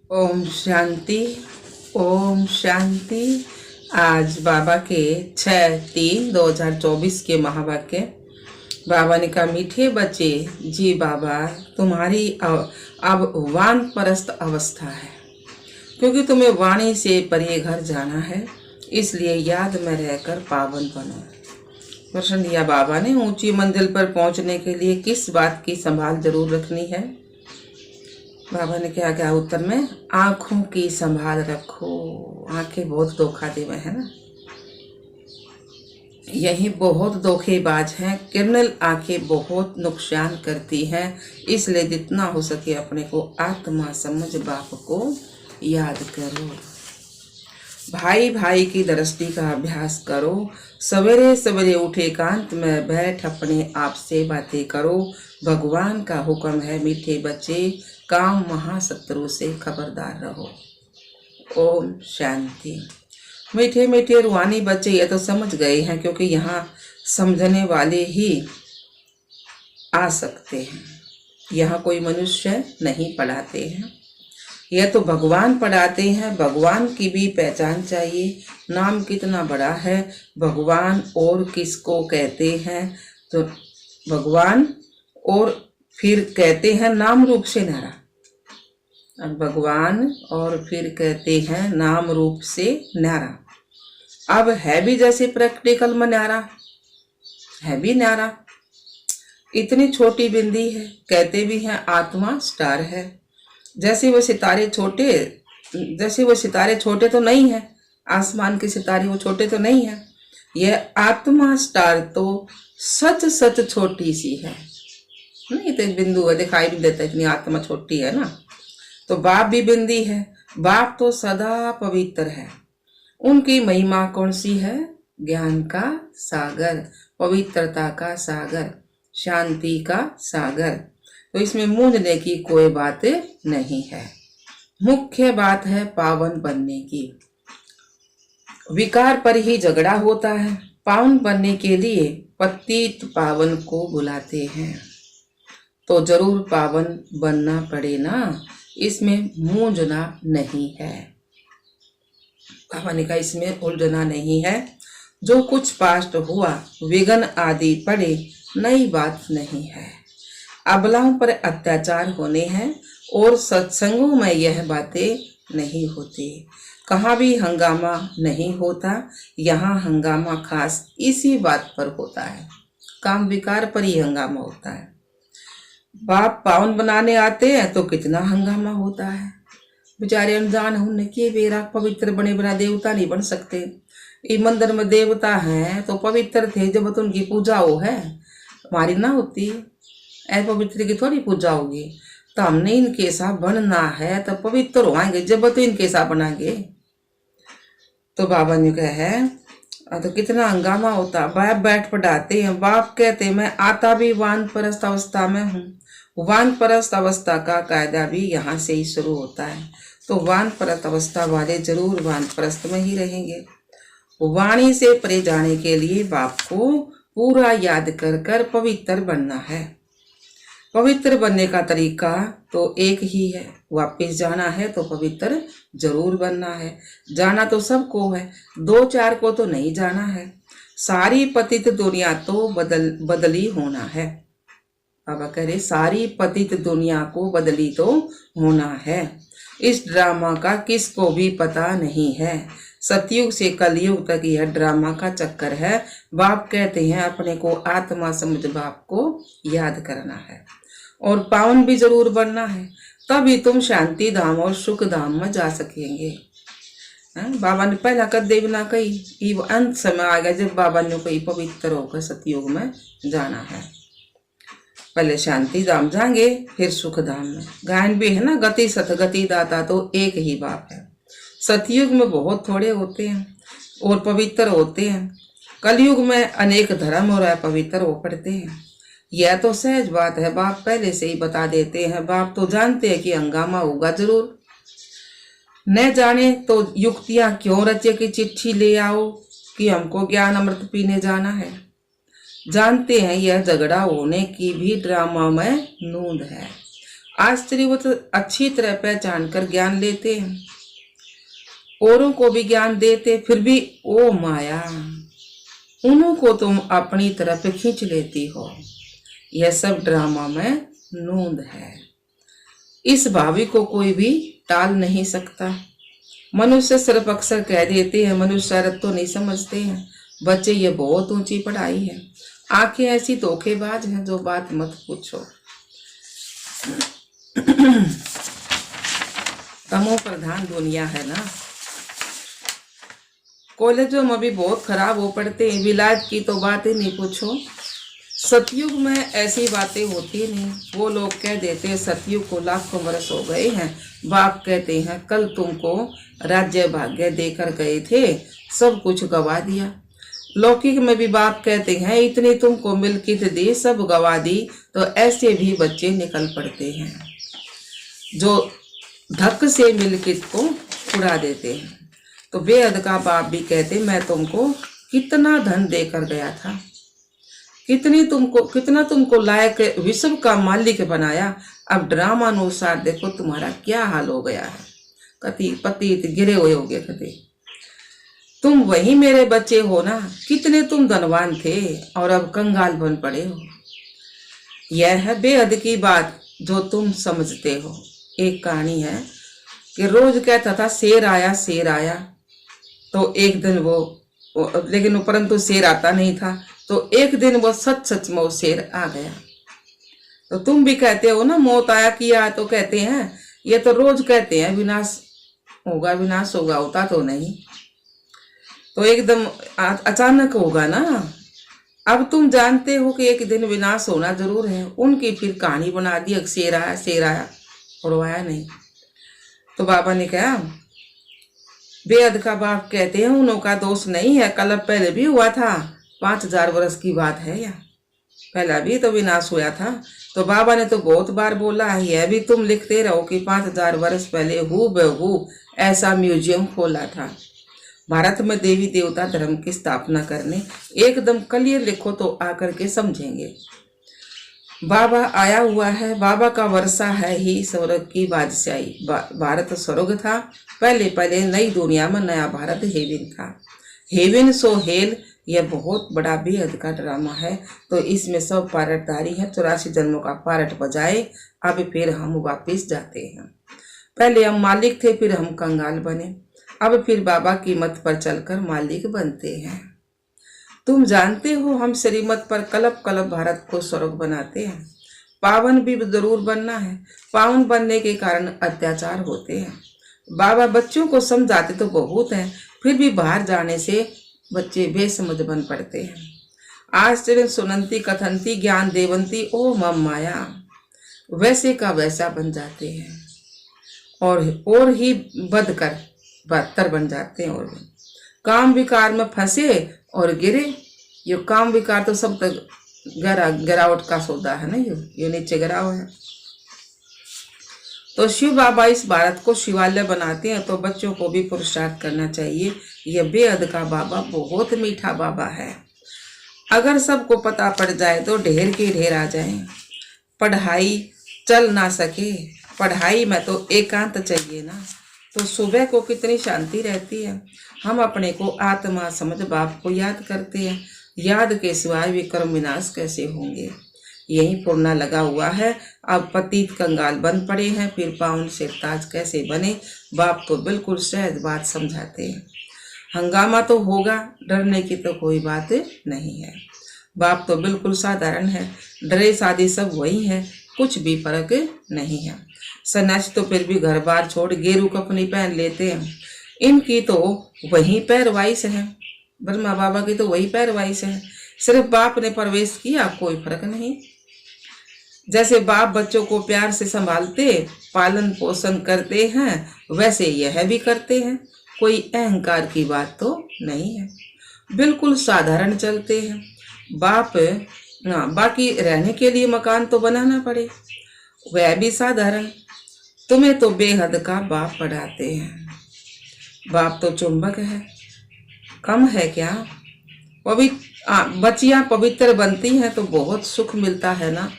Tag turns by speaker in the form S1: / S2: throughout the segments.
S1: ओम शांति। ओम शांति। आज बाबा के 6/3/2024 के महावाक्य। बाबा ने कहा, मीठे बच्चे जी बाबा, तुम्हारी अब वानप्रस्थ अवस्था है, क्योंकि तुम्हें वाणी से परे घर जाना है, इसलिए याद में रहकर पावन बनो। प्रश्न दिया बाबा ने, ऊंची मंजिल पर पहुंचने के लिए किस बात की संभाल जरूर रखनी है? बाबा ने क्या क्या उत्तर में, आंखों की संभाल रखो। आंखें बहुत धोखा देवे है ना, यही बहुत धोखेबाज हैं। किरणल आंखें बहुत नुकसान करती हैं, इसलिए जितना हो सके अपने को आत्मा समझ बाप को याद करो। भाई भाई की दृष्टि का अभ्यास करो। सवेरे सवेरे उठे एकांत में बैठ अपने आप से बातें करो। भगवान का हुक्म है, मीठे बच्चे, काम महाशत्रु से खबरदार रहो। ओम शांति। मीठे मीठे रूहानी बच्चे ये तो समझ गए हैं, क्योंकि यहाँ समझने वाले ही आ सकते हैं। यहाँ कोई मनुष्य नहीं पढ़ाते हैं, यह तो भगवान पढ़ाते हैं। भगवान की भी पहचान चाहिए। नाम कितना बड़ा है, भगवान और किसको कहते हैं? तो भगवान और फिर कहते हैं नाम रूप से न्यारा। अब भगवान और फिर कहते हैं नाम रूप से न्यारा। अब है भी जैसे प्रैक्टिकल में न्यारा, है भी न्यारा। इतनी छोटी बिंदी है, कहते भी हैं आत्मा स्टार है। जैसे वो सितारे छोटे तो नहीं है, आसमान के सितारे वो छोटे तो नहीं है। यह आत्मा स्टार तो सच सच छोटी सी है। नहीं तो एक बिंदु है, दिखाई भी देता है इतनी आत्मा छोटी है ना। तो बाप भी बिंदी है। बाप तो सदा पवित्र है। उनकी महिमा कौन सी है? ज्ञान का सागर, पवित्रता का सागर, शांति का सागर। तो इसमें मूंझने की कोई बात नहीं है। मुख्य बात है पावन बनने की। विकार पर ही झगड़ा होता है। पावन बनने के लिए पतित पावन को बुलाते हैं, तो जरूर पावन बनना पड़े ना, इसमें मूंझना नहीं है। बाबा ने कहा इसमें उलझना नहीं है। जो कुछ पास्ट हुआ, विघ्न आदि पड़े, नई बात नहीं है। अबलाओं पर अत्याचार होने हैं और सत्संगों में यह बातें नहीं होती। कहाँ भी हंगामा नहीं होता, यहाँ हंगामा खास इसी बात पर होता है। काम विकार पर ही हंगामा होता है। बाप पावन बनाने आते हैं तो कितना हंगामा होता है। बेचारे अनजान होने के बेरा पवित्र बने बिना देवता नहीं बन सकते। ये मंदिर में देवता हैं तो पवित्र थे जब तो उनकी पूजा हो है, हमारी ना होती। पवित्र की थोड़ी पूजा होगी। तो हमने इनके साथ बनना है तो पवित्र होंगे जब तो इनके साथ बनाएंगे। तो बाबा ने कहा है तो कितना हंगामा होता। बाप बैठ पढ़ाते हैं। बाप कहते मैं आता भी वानप्रस्थ अवस्था में हूँ। वानप्रस्थ अवस्था का कायदा भी यहाँ से ही शुरू होता है। तो वानप्रस्थ अवस्था वाले जरूर वानप्रस्थ में ही रहेंगे। वाणी से परे जाने के लिए बाप को पूरा याद कर कर पवित्र बनना है। पवित्र बनने का तरीका तो एक ही है, वापस जाना है तो पवित्र जरूर बनना है। जाना तो सबको है, दो चार को तो नहीं जाना है। सारी पतित दुनिया तो बदली होना है। बाबा कह रहे सारी पतित दुनिया को बदली तो होना है। इस ड्रामा का किसको भी पता नहीं है। सतयुग से कलयुग तक यह ड्रामा का चक्कर है। बाप कहते हैं अपने को आत्मा समझ बाप को याद करना है और पावन भी जरूर बनना है, तभी तुम शांति धाम और सुख धाम में जा सकेंगे। बाबा ने पहला कदे भी ना कही, वो अंत समय आ गया जब बाबा ने कही पवित्र होकर सतयुग में जाना है। पहले शांति धाम जाएंगे, फिर सुख धाम में। गायन भी है ना, गति सत गति दाता तो एक ही बाप है। सतयुग में बहुत थोड़े होते हैं और पवित्र होते हैं। कलयुग में अनेक धर्म और अपवित्र हो पड़ते हैं। यह तो सहज बात है, बाप पहले से ही बता देते हैं। बाप तो जानते हैं कि हंगामा होगा जरूर। न जाने तो युक्तियां क्यों रचे कि चिट्ठी ले आओ कि हमको ज्ञान अमृत पीने जाना है। जानते हैं यह झगड़ा होने की भी ड्रामा में नूंद है। आश्चर्यवत अच्छी तरह पहचान कर ज्ञान लेते हैं, औरों को भी ज्ञान देते, फिर भी ओ माया, उन्हों को तुम अपनी तरफ खींच लेती हो। यह सब ड्रामा में नूंद है। इस भावी को कोई भी टाल नहीं सकता। मनुष्य सिर्फ अक्सर कह देते हैं, मनुष्य शरत तो नहीं समझते हैं। बच्चे, ये बहुत ऊंची पढ़ाई है। आंखें ऐसी धोखेबाज हैं जो बात मत पूछो। तमो प्रधान दुनिया है ना। कॉलेजों में भी बहुत खराब हो पड़ते हैं। विलायत की तो बात ही नहीं पूछो। सतयुग में ऐसी बातें होती नहीं। वो लोग कह देते हैं सतयुग को लाखों वर्ष हो गए हैं। बाप कहते हैं कल तुमको राज्य भाग्य देकर गए थे, सब कुछ गवा दिया। लौकिक में भी बाप कहते हैं इतनी तुमको मिल्कियत दी, सब गवा दी। तो ऐसे भी बच्चे निकल पड़ते हैं जो धक से मिल्कियत को उड़ा देते हैं। तो बेहद का बाप भी कहते मैं तुमको कितना धन देकर गया था, कितना तुमको लायक विश्व का मालिक बनाया। अब ड्रामानुसार देखो तुम्हारा क्या हाल हो गया है। कति पतित गिरे हुए हो गए कति। तुम वही मेरे बच्चे हो ना। कितने तुम धनवान थे और अब कंगाल बन पड़े हो। यह है बेहद की बात जो तुम समझते हो। एक कहानी है कि रोज कहता था शेर आया शेर आया। तो एक दिन लेकिन परंतु शेर आता नहीं था। तो एक दिन वो सच में शेर आ गया। तो तुम भी कहते हो ना मौत आया किया, तो कहते हैं ये तो रोज कहते हैं विनाश होगा विनाश होगा, होता तो नहीं। तो एकदम अचानक होगा ना। अब तुम जानते हो कि एक दिन विनाश होना जरूर है। उनकी फिर कहानी बना दी शेर आया और वो आया नहीं। तो बाबा ने कहा बेहद का बाप कहते हैं उन्हों का दोष नहीं है। कल पहले भी हुआ था, 5000 वर्ष की बात है। या पहला भी तो विनाश हुआ था। तो बाबा ने तो बहुत बार बोला है, यह भी तुम लिखते रहो कि 5000 वर्ष पहले हूबहू ऐसा म्यूजियम खोला था भारत में देवी देवता धर्म की स्थापना करने। एकदम क्लियर लिखो तो आकर के समझेंगे। बाबा आया हुआ है। बाबा का वर्षा है ही स्वर्ग की बादशाही। भारत स्वर्ग था। पहले नई दुनिया में नया भारत हेवन था। हेवन सो हेल, यह बहुत बड़ा बेहद का ड्रामा है। तो इसमें सब पारटधारी हैं। 84 जन्मों का पारट बजाए। अब फिर हम वापिस जाते हैं। पहले हम मालिक थे, फिर हम कंगाल बने। अब फिर बाबा की मत पर चलकर मालिक बनते हैं। तुम जानते हो हम श्रीमत पर कलप कलप भारत को स्वर्ग बनाते हैं। पावन भी जरूर बनना है। पावन बनने के कारण अत्याचार होते हैं। बाबा बच्चों को समझाते तो बहुत हैं, फिर भी बाहर जाने से बच्चे बेसमझ बन पड़ते हैं। आश्चर्य सुनंती कथंती ज्ञान देवंती ओ मम माया, वैसे का वैसा बन जाते हैं और ही बदकर बदतर बन जाते हैं। और काम विकार में फंसे और गिरे। ये काम विकार तो सब तक गिरावट का सौदा है ना। ये नीचे गिराव है। तो शिव बाबा इस भारत को शिवालय बनाते हैं। तो बच्चों को भी पुरुषार्थ करना चाहिए। यह बेहद का बाबा बहुत मीठा बाबा है। अगर सबको पता पड़ जाए तो ढेर के ढेर आ जाए। पढ़ाई चल ना सके, पढ़ाई में तो एकांत चाहिए ना। तो सुबह को कितनी शांति रहती है। हम अपने को आत्मा समझ बाप को याद करते हैं। याद के सिवाय विक्रम विनाश कैसे होंगे। यही पुरना लगा हुआ है। अब पतित कंगाल बन पड़े हैं, फिर पाउन से ताज कैसे बने। बाप तो बिल्कुल सहज बात समझाते हैं। हंगामा तो होगा, डरने की तो कोई बात नहीं है। बाप तो बिल्कुल साधारण है। डरे शादी सब वही है, कुछ भी फर्क नहीं है। सन्यासी तो फिर भी घर बार छोड़ गेरू कपनी पहन लेते हैं। इनकी तो वही पैरवाइश है। ब्रह्मा बाबा की तो वही पैरवाइश है। सिर्फ बाप ने प्रवेश किया, कोई फर्क नहीं। जैसे बाप बच्चों को प्यार से संभालते पालन पोषण करते हैं, वैसे यह भी करते हैं। कोई अहंकार की बात तो नहीं है। बिल्कुल साधारण चलते हैं। बाकी रहने के लिए मकान तो बनाना पड़े, वह भी साधारण। तुम्हें तो बेहद का बाप पढ़ाते हैं। बाप तो चुंबक है, कम है क्या। बच्चियां पवित्र बनती हैं तो बहुत सुख मिलता है ना।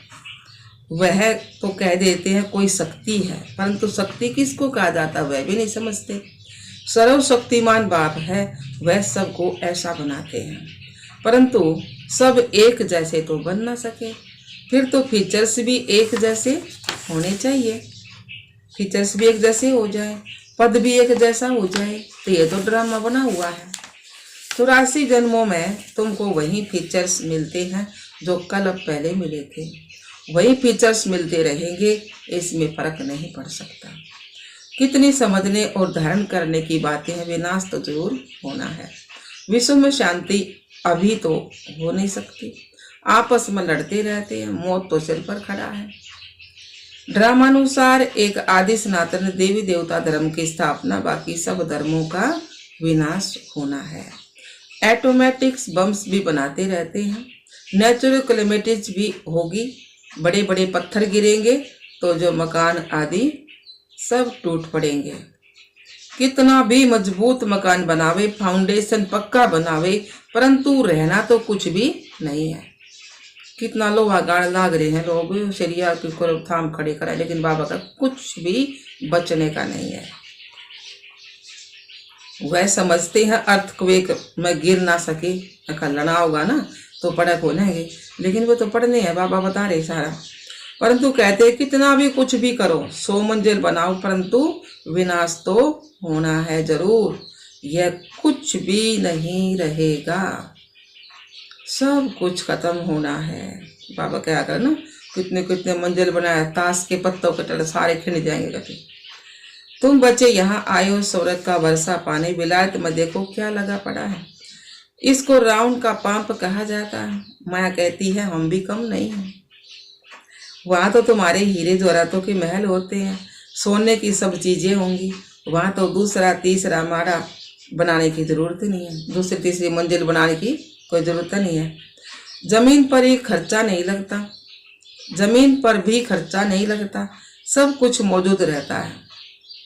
S1: वह तो कह देते हैं कोई शक्ति है, परंतु शक्ति किसको कहा जाता वह भी नहीं समझते। सर्वशक्तिमान बाप है, वह सबको ऐसा बनाते हैं, परंतु सब एक जैसे तो बन ना सके। फिर तो फीचर्स भी एक जैसे होने चाहिए, फीचर्स भी एक जैसे हो जाए, पद भी एक जैसा हो जाए, तो ये तो ड्रामा बना हुआ है। 84 जन्मों में तुमको वही फीचर्स मिलते हैं जो कल अब पहले मिले थे, वही फीचर्स मिलते रहेंगे, इसमें फर्क नहीं पड़ सकता। कितनी समझने और धारण करने की बातें हैं, विनाश तो जरूर होना है। विश्व में शांति अभी तो हो नहीं सकती, आपस में लड़ते रहते हैं, मौत तो सिर पर खड़ा है। ड्रामानुसार एक आदि सनातन देवी देवता धर्म की स्थापना, बाकी सब धर्मों का विनाश होना है। एटोमेटिक्स बम्स भी बनाते रहते हैं, नेचुरल कैलेमिटीज भी होगी, बड़े बड़े पत्थर गिरेंगे तो जो मकान आदि सब टूट पड़ेंगे। कितना भी मजबूत मकान बनावे, फाउंडेशन पक्का बनावे, परंतु रहना तो कुछ भी नहीं है। कितना लोहा गाड़ लाग रहे हैं लोग, शरिया को थाम खड़े कराए, लेकिन बाबा का कुछ भी बचने का नहीं है। वह समझते हैं अर्थक्वेक में गिर ना सके, अगर लड़ा होगा ना तो पड़क होनेंगे, लेकिन वो तो पढ़ने हैं, बाबा बता रहे सारा। परंतु कहते हैं कितना भी कुछ भी करो, 100 मंजिल बनाओ, परंतु विनाश तो होना है जरूर। यह कुछ भी नहीं रहेगा, सब कुछ खत्म होना है। बाबा क्या कर ना, कितने कितने मंजिल बनाया, ताश के पत्तों के तले सारे खिंड जाएंगे कभी। तुम बच्चे यहाँ आए हो स्वर्ग का वर्षा पाने, विलायत में देखो क्या लगा पड़ा है। इसको राउंड का पंप कहा जाता है। माया कहती है हम भी कम नहीं हैं। वहाँ तो तुम्हारे हीरे जवाहरातों के महल होते हैं, सोने की सब चीजें होंगी। वहाँ तो दूसरा तीसरा माड़ा बनाने की जरूरत नहीं है, दूसरी तीसरी मंजिल बनाने की कोई जरूरत नहीं है। जमीन पर ही खर्चा नहीं लगता, जमीन पर भी खर्चा नहीं लगता, सब कुछ मौजूद रहता है।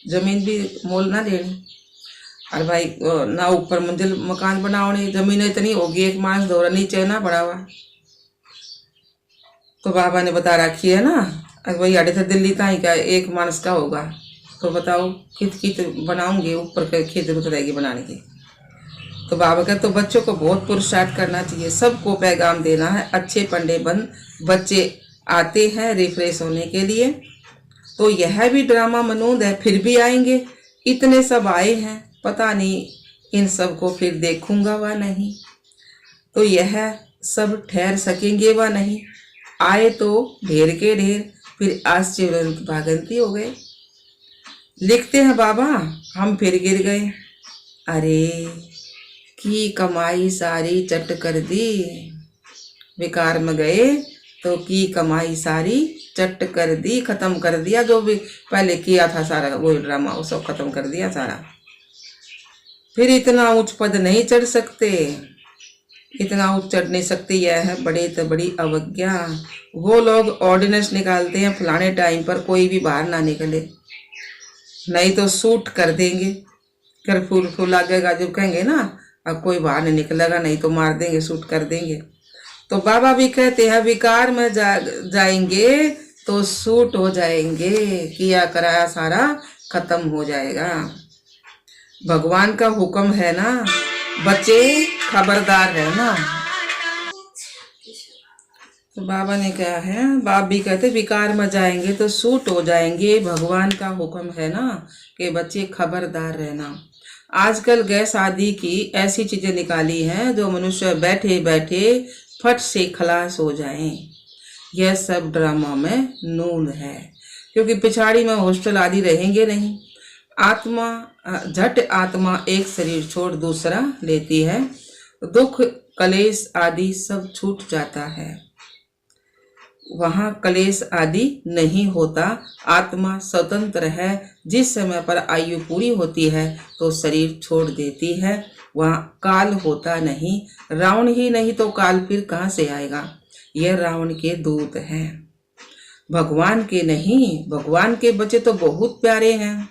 S1: जमीन भी मोल ना लेनी। अरे भाई ना ऊपर मंजिल मकान बनाओ, जमीन इतनी होगी एक मानस दौरा नीचे ना बड़ा हुआ। तो बाबा ने बता रखी है ना, अगर भाई अड़े थे दिल्ली ताई का एक मानस का होगा, तो बताओ कित कित बनाऊंगे, ऊपर की जरूरत रहेगी बनाने की। तो बाबा का तो बच्चों को बहुत पुरुषार्थ करना चाहिए, सबको पैगाम देना है। अच्छे पंडे बन बच्चे आते हैं रिफ्रेश होने के लिए, तो यह भी ड्रामा मनोद है, फिर भी आएंगे। इतने सब आए हैं, पता नहीं इन सब को फिर देखूंगा व नहीं, तो यह सब ठहर सकेंगे व नहीं। आए तो ढेर के ढेर, फिर आश्चर्य भागंती हो गए। लिखते हैं बाबा हम फिर गिर गए, अरे की कमाई सारी चट कर दी। विकार में गए तो की कमाई सारी चट कर दी, खत्म कर दिया, जो भी पहले किया था सारा वो ड्रामा वो सब खत्म कर दिया सारा। फिर इतना उच्च पद नहीं चढ़ सकते, इतना उच्च चढ़ नहीं सकते, यह है बड़े तो बड़ी अवज्ञा। वो लोग ऑर्डिनेंस निकालते हैं फलाने टाइम पर कोई भी बाहर ना निकले, नहीं तो शूट कर देंगे। कर्फ्यू फूल लगेगा जब कहेंगे ना अब कोई बाहर नहीं निकलेगा, नहीं तो मार देंगे, शूट कर देंगे। तो बाबा भी कहते हैं विकार में जाएंगे तो शूट हो जाएंगे, किया कराया सारा खत्म हो जाएगा। भगवान का हुक्म है ना, बच्चे खबरदार रहना। तो बाबा ने कहा है, बाप भी कहते विकार में जाएंगे तो शूट हो जाएंगे, भगवान का हुक्म है ना कि बच्चे खबरदार रहना। आजकल गैस आदि की ऐसी चीजें निकाली हैं जो मनुष्य बैठे बैठे फट से खलास हो जाएं। यह सब ड्रामा में नून है, क्योंकि पिछाड़ी में हॉस्टल आदि रहेंगे नहीं। आत्मा झट आत्मा एक शरीर छोड़ दूसरा लेती है, दुख कलेश आदि सब छूट जाता है। वहाँ कलेश आदि नहीं होता, आत्मा स्वतंत्र है। जिस समय पर आयु पूरी होती है तो शरीर छोड़ देती है, वहाँ काल होता नहीं। रावण ही नहीं तो काल फिर कहाँ से आएगा। यह रावण के दूत हैं, भगवान के नहीं। भगवान के बच्चे तो बहुत प्यारे हैं।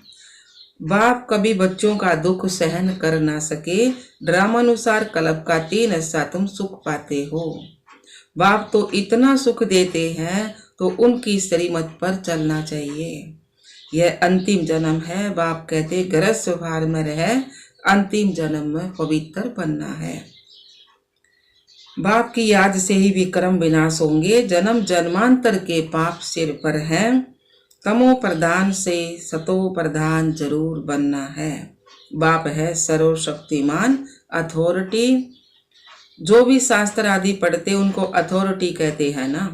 S1: बाप कभी बच्चों का दुख सहन कर ना सके, ड्रामानुसार कल्प का 3 हिस्सा तुम सुख पाते हो। बाप तो इतना सुख देते हैं तो उनकी श्रीमत पर चलना चाहिए। यह अंतिम जन्म है, बाप कहते गृहस्थ व्यवहार में रहे, अंतिम जन्म में पवित्र बनना है। बाप की याद से ही विक्रम विनाश होंगे। जन्म जन्मांतर के पाप सिर पर हैं। तमो प्रधान से सतो प्रधान जरूर बनना है। बाप है सर्वशक्तिमान, अथॉरिटी। जो भी शास्त्र आदि पढ़ते उनको अथॉरिटी कहते हैं ना।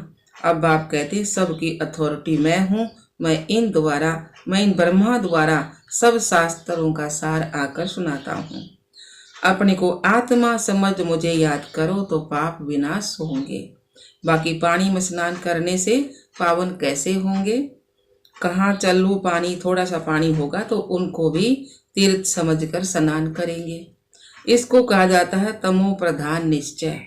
S1: अब बाप कहते सबकी अथॉरिटी मैं हूँ। मैं इन ब्रह्मा द्वारा सब शास्त्रों का सार आकर सुनाता हूँ। अपने को आत्मा समझ मुझे याद करो तो पाप विनाश होंगे। बाकी पानी में स्नान करने से पावन कैसे होंगे? कहाँ चलू पानी, थोड़ा सा पानी होगा तो उनको भी तीर्थ समझकर स्नान करेंगे। इसको कहा जाता है तमो प्रधान निश्चय।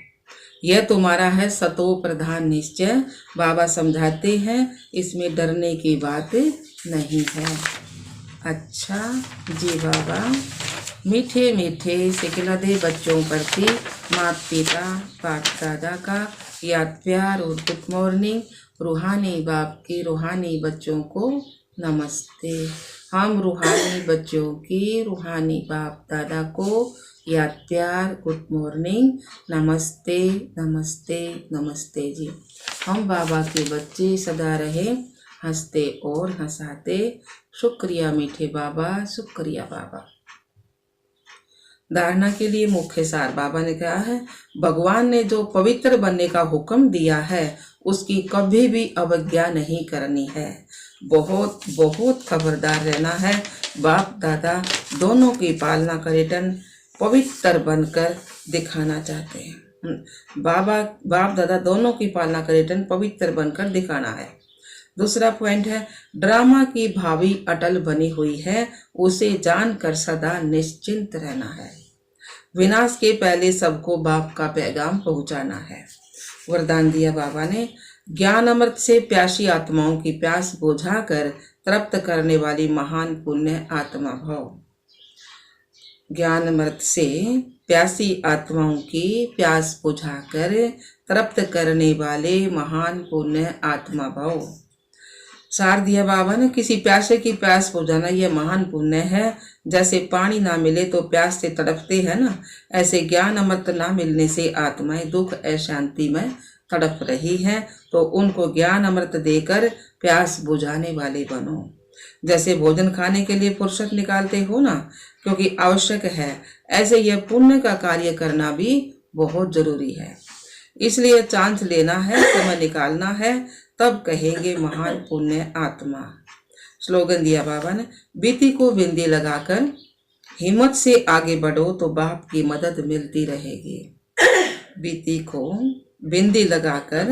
S1: यह तुम्हारा है सतो प्रधान निश्चय। बाबा समझाते हैं इसमें डरने की बात नहीं है। अच्छा जी बाबा, मीठे मीठे सिखलादे बच्चों प्रति माता पिता बाप दादा का याद प्यार और गुड मॉर्निंग। रूहानी बाप के रूहानी बच्चों को नमस्ते। हम रूहानी बच्चों की रूहानी बाप दादा को याद प्यार गुड मॉर्निंग, नमस्ते नमस्ते नमस्ते जी। हम बाबा के बच्चे सदा रहे हंसते और हंसाते। शुक्रिया मीठे बाबा, शुक्रिया बाबा। धारणा के लिए मुख्य सार बाबा ने कहा है, भगवान ने जो पवित्र बनने का हुक्म दिया है उसकी कभी भी अवज्ञा नहीं करनी है। बहुत बहुत खबरदार रहना है। बाप दादा दोनों की पालना करें, पवित्र बनकर दिखाना चाहते हैं। बाप दादा दोनों की पालना करें, पवित्र बनकर दिखाना है। दूसरा पॉइंट है, ड्रामा की भावी अटल बनी हुई है, उसे जानकर सदा निश्चिंत रहना है। विनाश के पहले सबको बाप का पैगाम पहुंचाना है। वरदान दिया बाबा ने, ज्ञान अमृत से प्यासी आत्माओं की प्यास बुझाकर तृप्त करने वाली महान पुण्य आत्मा भव। ज्ञान अमृत से प्यासी आत्माओं की प्यास बुझाकर तृप्त करने वाले महान पुण्य आत्मा भव। सार दिया बाबा ने, किसी प्यासे की प्यास बुझाना यह महान पुण्य है। जैसे पानी ना मिले तो प्यास से तड़पते हैं ना, ऐसे ज्ञान अमृत ना मिलने से आत्माएं दुख अशांति में तड़प रही हैं, तो उनको ज्ञान अमृत देकर प्यास बुझाने वाले बनो। जैसे भोजन खाने के लिए फुर्सत निकालते हो ना, क्योंकि आवश्यक है, ऐसे यह पुण्य का कार्य करना भी बहुत जरूरी है। इसलिए चांस लेना है, समय निकालना है, तब कहेंगे महान पुण्य आत्मा। स्लोगन दिया बाबा ने, बीती को बिंदी लगाकर हिम्मत से आगे बढ़ो तो बाप की मदद मिलती रहेगी। बीती को बिंदी लगाकर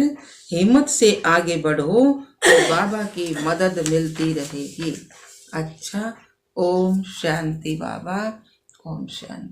S1: हिम्मत से आगे बढ़ो तो बाबा की मदद मिलती रहेगी। अच्छा, ओम शांति बाबा, ओम शांति।